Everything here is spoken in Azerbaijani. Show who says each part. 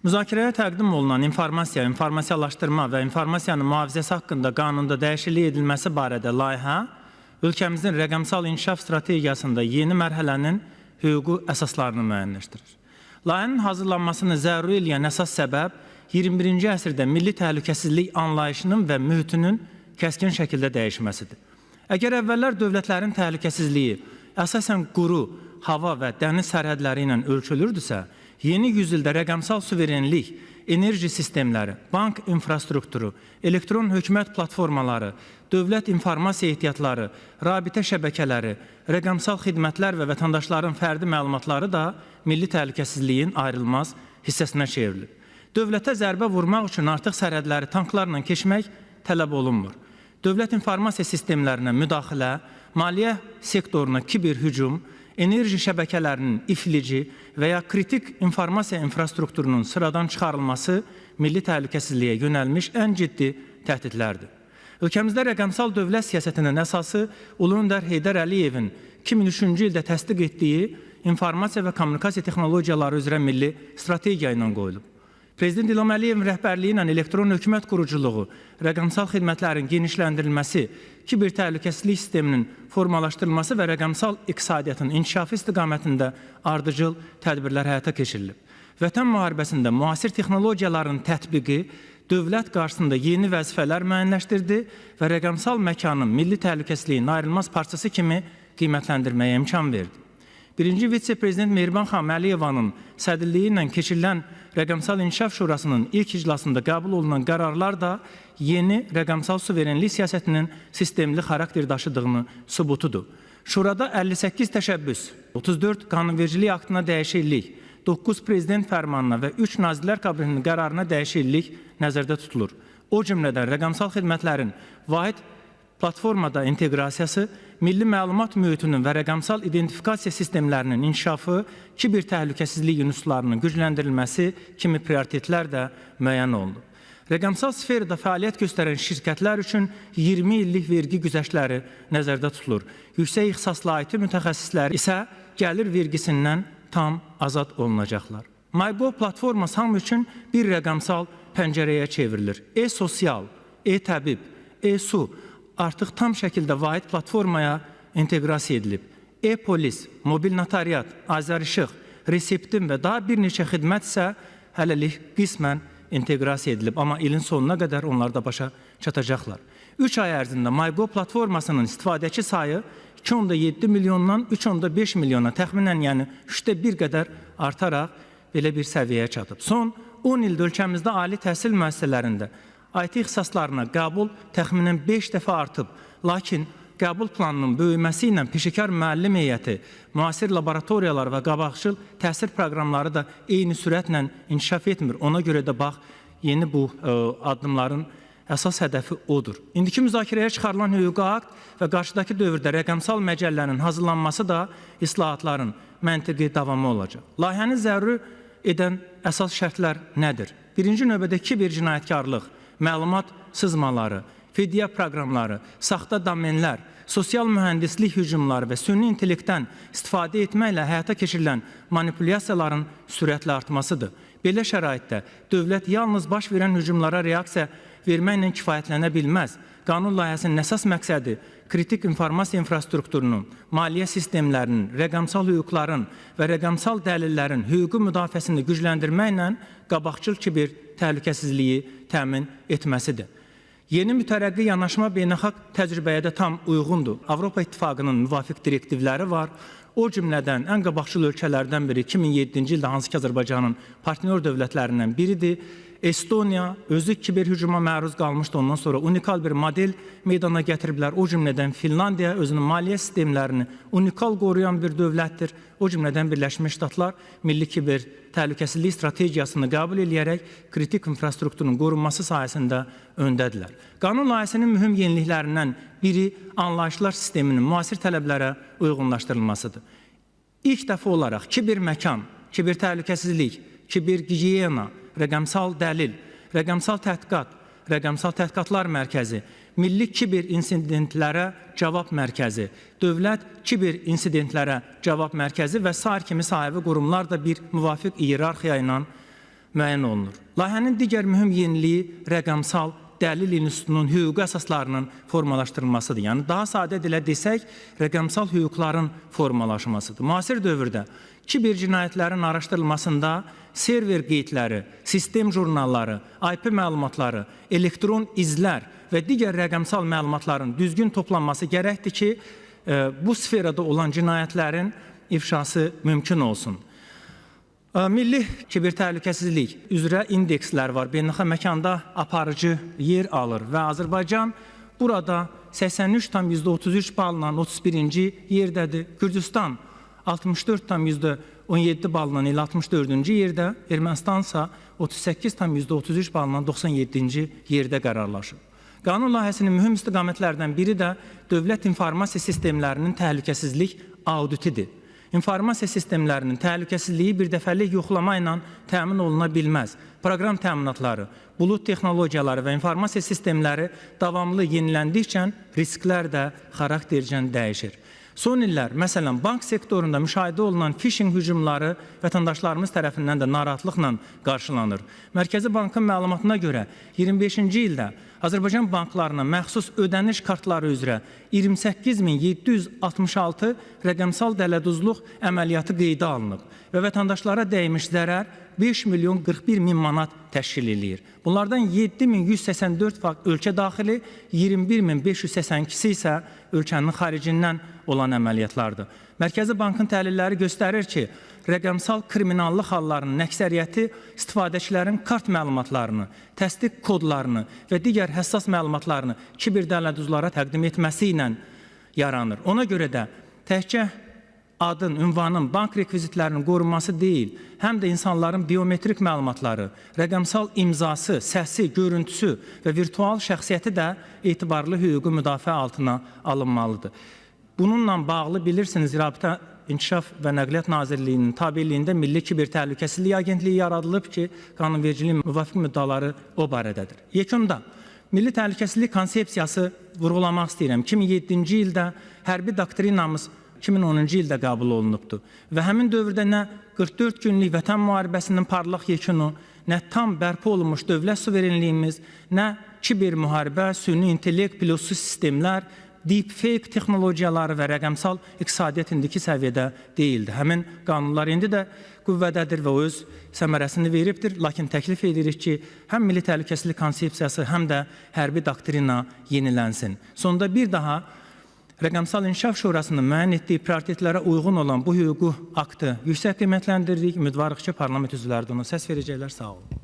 Speaker 1: Müzakirəyə təqdim olunan informasiya, informasiyalaşdırma və informasiyanın mühafizəsi haqqında qanunda dəyişiklik edilməsi barədə layihə ölkəmizin rəqəmsal inkişaf strategiyasında yeni mərhələnin hüquqi əsaslarını müəyyənləşdirir. Layihənin hazırlanmasını zəruri eləyən əsas səbəb 21-ci əsrdə milli təhlükəsizlik anlayışının və mühitinin kəskin şəkildə dəyişməsidir. Əgər əvvəllər dövlətlərin təhlükəsizliyi əsasən quru, hava və dəniz sərhədləri ilə ölçülürdüsə, yeni yüzildə rəqəmsal suverenlik, enerji sistemləri, bank infrastrukturu, elektron hökumət platformaları, dövlət informasiya ehtiyatları, rabitə şəbəkələri, rəqəmsal xidmətlər və vətəndaşların fərdi məlumatları da milli təhlükəsizliyin ayrılmaz hissəsinə çevrilir. Dövlətə zərbə vurmaq üçün artıq sərhədləri tanklarla keçmək tələb olunmur. Dövlət informasiya sistemlərinə müdaxilə, maliyyə sektoruna kiber hücum, enerji şəbəkələrinin iflici və ya kritik informasiya infrastrukturunun sıradan çıxarılması milli təhlükəsizliyə yönəlmiş ən ciddi təhdidlərdir. Ölkəmizdə rəqəmsal dövlət siyasətinin əsası Ulu Öndər Heydər Əliyevin 2003-cü ildə təsdiq etdiyi informasiya və kommunikasiya texnologiyaları üzrə milli strategiya ilə qoyulub. Prezident İlham Əliyevin rəhbərliyi ilə elektron hökumət quruculuğu, rəqəmsal xidmətlərin genişləndirilməsi, kiber təhlükəsizlik sisteminin formalaşdırılması və rəqəmsal iqtisadiyyatın inkişafı istiqamətində ardıcıl tədbirlər həyata keçirilib. Vətən müharibəsində müasir texnologiyaların tətbiqi dövlət qarşısında yeni vəzifələr müəyyənləşdirdi və rəqəmsal məkanın milli təhlükəsizliyin ayrılmaz parçası kimi qiymətləndirməyə imkan verdi. Birinci vitse-prezident Mehriban xanım Əliyevanın sədrliyi ilə keçirilən Rəqəmsal İnkişaf Şurasının ilk iclasında qəbul olunan qərarlar da yeni rəqəmsal suverenlik siyasətinin sistemli xarakter daşıdığını sübutudur. Şurada 58 təşəbbüs, 34 qanunvericilik aktına dəyişiklik, 9 prezident fərmanına və 3 Nazirlər Kabinetinin qərarına dəyişiklik nəzərdə tutulur. O cümlədən rəqəmsal xidmətlərin vahid platformada inteqrasiyası, milli məlumat mühitinin və rəqəmsal identifikasiya sistemlərinin inkişafı, kiber təhlükəsizlik ünsürlərinin gücləndirilməsi kimi prioritetlər də müəyyən olundu. Rəqəmsal sferada fəaliyyət göstərən şirkətlər üçün 20 illik vergi güzəştləri nəzərdə tutulur. Yüksək ixtisaslı IT mütəxəssislər isə gəlir vergisindən tam azad olunacaqlar. MyGov platforması hamı üçün bir rəqəmsal pəncərəyə çevrilir. E-sosial, e-təbib, e-su artıq tam şəkildə vahid platformaya inteqrasiya edilib. E-polis, mobil notariat, Azərişıq, reseptin və daha bir neçə xidmət isə hələlik qismən inteqrasiya edilib. Amma ilin sonuna qədər onlar da başa çatacaqlar. 3 ay ərzində MyGov platformasının istifadəçi sayı 2,7 milyondan 3,5 milyona təxminən, yəni 1/3 qədər artaraq belə bir səviyyəyə çatıb. Son 10 ildə ölkəmizdə ali təhsil müəssisələrində IT ixtisaslarına qəbul təxminən 5 dəfə artıb, lakin qəbul planının böyüməsi ilə peşəkar müəllim heyəti, müasir laboratoriyalar və qabaqcıl təhsil proqramları da eyni sürətlə inkişaf etmir. Ona görə də bax, yeni bu addımların əsas hədəfi odur. İndiki müzakirəyə çıxarılan hüquqi akt və qarşıdakı dövrdə rəqəmsal məcəllənin hazırlanması da islahatların məntiqi davamı olacaq. Layihəni zəruri edən əsas şərtlər nədir? Birinci növbədə kiber cinayətkarlıq, məlumat sızmaları, fidya proqramları, saxta domenlər, sosial mühəndislik hücumları və süni intellektdən istifadə etməklə həyata keçirilən manipulyasiyaların sürətlə artmasıdır. Belə şəraitdə dövlət yalnız baş verən hücumlara reaksiya verməklə kifayətlənə bilməz. Qanun layihəsinin əsas məqsədi kritik informasiya infrastrukturunun, maliyyə sistemlərinin, rəqəmsal hüquqların və rəqəmsal dəlillərin hüquqi müdafiəsini gücləndirməklə qabaqcıl kiber təhlükəsizliyi təmin etməsidir. Yeni mütərəqqi yanaşma beynəlxalq təcrübəyə də tam uyğundur. Avropa İttifaqının müvafiq direktivləri var. O cümlədən ən qabaqcıl ölkələrdən biri 2007-ci ildə hansı ki Azərbaycanın partnyor dövlətlərindən biridir. Estoniya özü kiber hücuma məruz qalmışdı. Ondan sonra unikal bir model meydana gətiriblər. O cümlədən Finlandiya özünün maliyyə sistemlərini unikal qoruyan bir dövlətdir. O cümlədən Birləşmiş Ştatlar milli kiber təhlükəsizlik strategiyasını qəbul edərək kritik infrastrukturun qorunması sayəsində öndədirlər. Qanun layihəsinin mühüm yeniliklərindən biri anlayışlar sisteminin müasir tələblərə uyğunlaşdırılmasıdır. İlk dəfə olaraq kiber məkan, kiber təhlükəsizlik, kiber gigiyena, rəqəmsal dəlil, rəqəmsal tədqiqat, rəqəmsal tədqiqatlar mərkəzi, milli kiber insidentlərə cavab mərkəzi, dövlət kiber insidentlərə cavab mərkəzi və sair kimi sahibi qurumlar da bir müvafiq iyerarxiya ilə müəyyən olunur. Layihənin digər mühüm yeniliyi rəqəmsal dəlil institutunun hüquqi əsaslarının formalaşdırılmasıdır. Yəni, daha sadə dilə desək, rəqəmsal hüquqların formalaşmasıdır. Müasir dövrdə kiber cinayətlərin araşdırılmasında server qeydləri, sistem jurnalları, IP məlumatları, elektron izlər və digər rəqəmsal məlumatların düzgün toplanması gərəkdir ki, bu sferada olan cinayətlərin ifşası mümkün olsun. Milli kiber təhlükəsizlik üzrə indekslər var. Beynəlxalq məkanda aparıcı yer alır və Azərbaycan burada 83,33 balla 31-ci yerdədir. Gürcüstan 64,17 balla ilə 64-cü yerdə, Ermənistan isə 38,33 balla 97-ci yerdə qərarlaşıb. Qanun layihəsinin mühüm istiqamətlərdən biri də dövlət informasiya sistemlərinin təhlükəsizlik auditidir. İnformasiya sistemlərinin təhlükəsizliyi birdəfəlik yoxlama ilə təmin oluna bilməz. Proqram təminatları, bulut texnologiyaları və informasiya sistemləri davamlı yeniləndikcə risklər də xaraktercən dəyişir. Son illər, məsələn, bank sektorunda müşahidə olunan phishing hücumları vətəndaşlarımız tərəfindən də narahatlıqla qarşılanır. Mərkəzi Bankın məlumatına görə 25-ci ildə Azərbaycan banklarına məxsus ödəniş kartları üzrə 28.766 rəqəmsal dələduzluq əməliyyatı qeydə alınıb və vətəndaşlara dəymiş zərər 5.041.000 manat təşkil edir. Bunlardan 7.184 fakt ölkə daxili, 21.582-si isə ölkənin xaricindən olan əməliyyatlardır. Mərkəzi Bankın təhlilləri göstərir ki, rəqəmsal kriminallıq hallarının əksəriyyəti istifadəçilərin kart məlumatlarını, təsdiq kodlarını və digər həssas məlumatlarını kiberdələduzlara təqdim etməsi ilə yaranır. Ona görə də təkcə adın, ünvanın, bank rekvizitlərinin qorunması deyil, həm də insanların biometrik məlumatları, rəqəmsal imzası, səsi, görüntüsü və virtual şəxsiyyəti də etibarlı hüquqi müdafiə altına alınmalıdır. Bununla bağlı bilirsiniz, Rabitə İnkişaf və Nəqliyyat Nazirliyinin tabeliyində Milli Kiber Təhlükəsizlik Agentliyi yaradılıb ki, qanunvericiliyin müvafiq müddaları o barədədir. Yekunda, Milli Təhlükəsizlik konsepsiyası vurğulamaq istəyirəm. 2007-ci ildə hərbi doktrinamız 2010-cu ildə qəbul olunubdur və həmin dövrdə nə 44 günlük vətən müharibəsinin parlaq yekunu, nə tam bərpa olunmuş dövlət suverenliyimiz, nə kiber müharibə, süni intellekt, pilotsuz sistemlər, deepfake texnologiyaları və rəqəmsal iqtisadiyyat indiki səviyyədə deyildi. Həmin qanunlar indi də qüvvədədir və öz səmərəsini veribdir. Lakin təklif edirik ki, həm Milli Təhlükəsizlik konsepsiyası, həm də hərbi doktrina yenilənsin. Sonda bir daha Rəqəmsal İnkişaf Şurasının müəyyən etdiyi prioritetlərə uyğun olan bu hüquqi aktı yüksək qiymətləndiririk. Ümidvarıq ki, parlament üzvləri də ona səs verəcəklər. Sağ olun.